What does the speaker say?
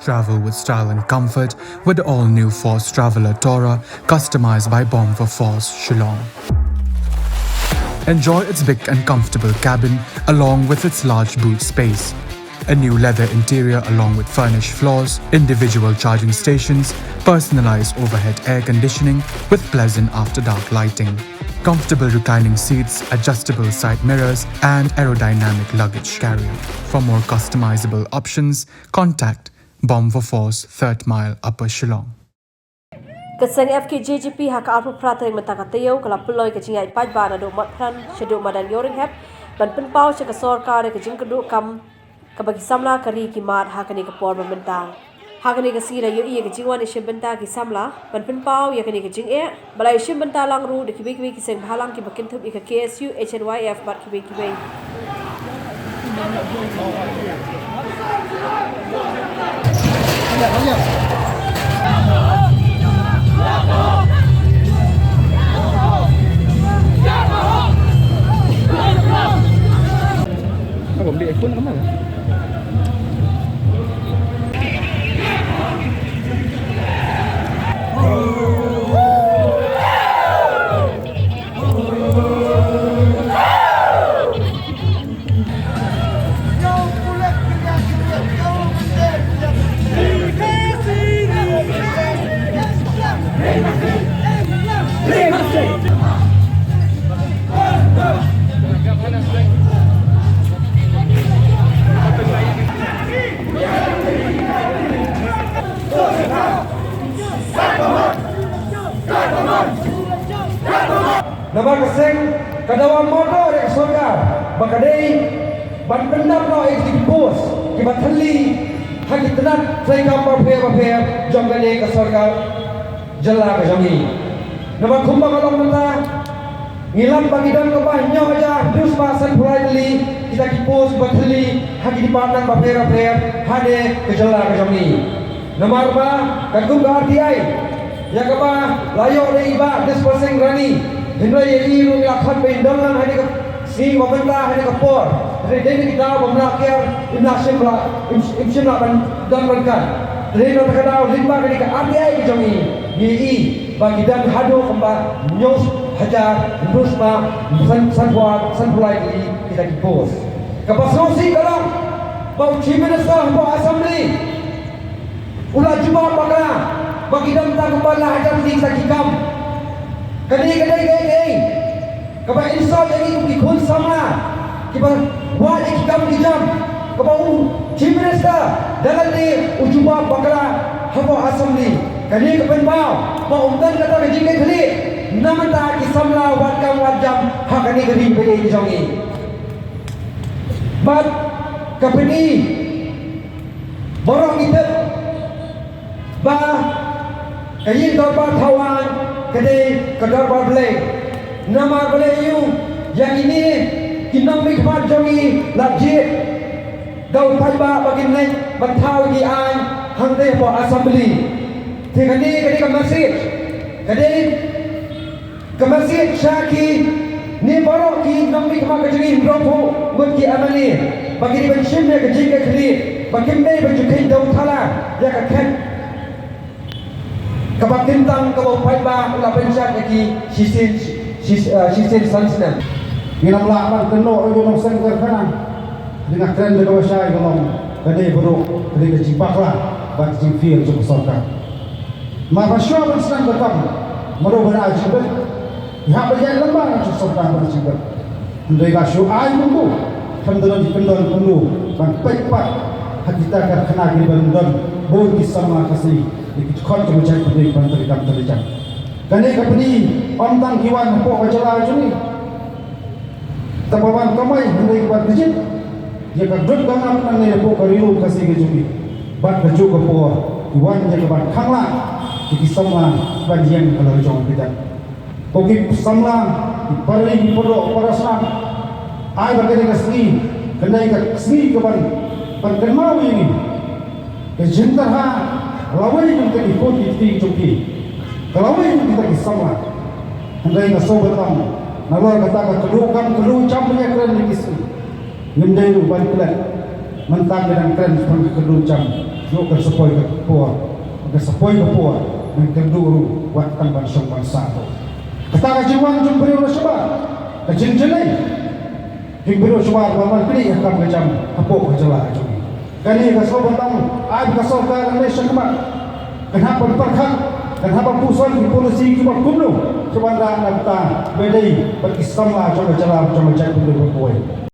Travel with style and comfort with the all-new Force Traveler Tourer, customized by Bomb for Force Shillong. Enjoy its big and comfortable cabin along with its large boot space. A new leather interior along with furnished floors, individual charging stations, personalized overhead air conditioning with pleasant after-dark lighting, comfortable reclining seats, adjustable side mirrors, and aerodynamic luggage carrier. For more customizable options, contact Bomb for Force, 3rd Mile, Upper Shillong. Kasang FK JGP haka arpu prata yang mentakateo kalau peloy kecing ai pai bana do mat pran shedu madan yoring hep ban penpau che kasor kare kecing kedu kam kabagi samla kari ki mat hakani ke por bentang hakani ke sira yo iya kecing wan ishe benta ki samla ban penpau ya kani kecing e balai ishe benta lang ru de kibi ki seng halang ki bakin thup ika KSU HNYF mat kibiผมดีไอ้คุณทำไมNama keseng kadawa motor yang soka bakadei ban pendam no ekipos kibat heli haki tenat saya kapal paya jangkane ke sorga jela ke jangi nama kumba kalong menta ngilam bagi dan ke banyo aja dus pasan pulai deli kita kipos kibat heli haki di pandang paya hade ke jela ke jangi nama apa kagum ke RTI ya kapa layo de iba des perseng rani Hindai ini lu lakukan pendangan hari ke si pemerintah hari ke por. Jadi ini kita memelakiar imnasim lah, imsim lah dan berkan. Jadi kita tahu lima kali ke RTI kejangi, GI bagi dan hadu kembali news hajar terus ma sanpulai kita kipos. Kapasrosi kalau bau chief minister bau assembly ulah jumpa pakar bagi dan tak kembali hajar di sakikam. Kadai kaba insal yang itu kun sama kiba wal ikam dijam kaba chief minister dalam ni ujuba bakra habo assembly kadai kapan bau ba umdan kata ke jike khali namata ki samla wat kam wat jam hakani gadi bagi jangi bat kapani borong itu ba kayin dorba thawan kadai kadar bable nama boleh you yang ini kinam mikmat jangi lajit gau taiba bagi naik bantau di an hangde po assembly tikani ke masjid syaki ni baru ki nam mikmat jangi ropo buat ki amali bagi di bensin ke jika kri bagi mai bajukin dau thala ya ka khat kabak tintang kabau taiba ulah bensan ki Sisin Sansnan. Minam lakman keno itu nong sengker kanan. Dengan tren dekat wasai kalau kadai buruk kadai kecibak lah, bat cipir cukup sorka. Maka syur bersenang berkam, meru beraji ber. Ihap berjaya lembar cukup sorka bercibak. Andai kasyu ay mundu, kendon di kendon mundu, ban pekpat hakita kan kena gini bandon, bodi sama kasih. Dikikon cukup cai kadai ban terikam terikam. Kani kapani ontang kiwan po kajala juni tapawan kamai hindai kibat dijit dia kadut ganam nang ne po kariru kasih gejuki bat baju ke po kiwan je kibat khangla ki samla bagian kalau jong kita koki samla pari podo parasna ai bagani kasni kendai kasni kapan pankenmau ini ke jintarha lawai untuk ikut ti juki kalau ini kita kisah, hendai nasobat am, nalor kata kedua jam punya keren di kisah, hendai lupa kelan, mentang dengan keren seperti kedua jam. yo kan sepoi ke poa ke sepoi ke poa nang kenduru wat kan ban song ban sa kata ka jiwan jum beri ro seba ka jin jenai jing beri ro seba ban kri ka kam jam apo ka jala jum kani ka so batang ai ka so ka ne sakma kenapa perkhak kenapa pusat di polisi ki bak kumno sebanda nata bedai bagi sama jom jala jom cak beri ro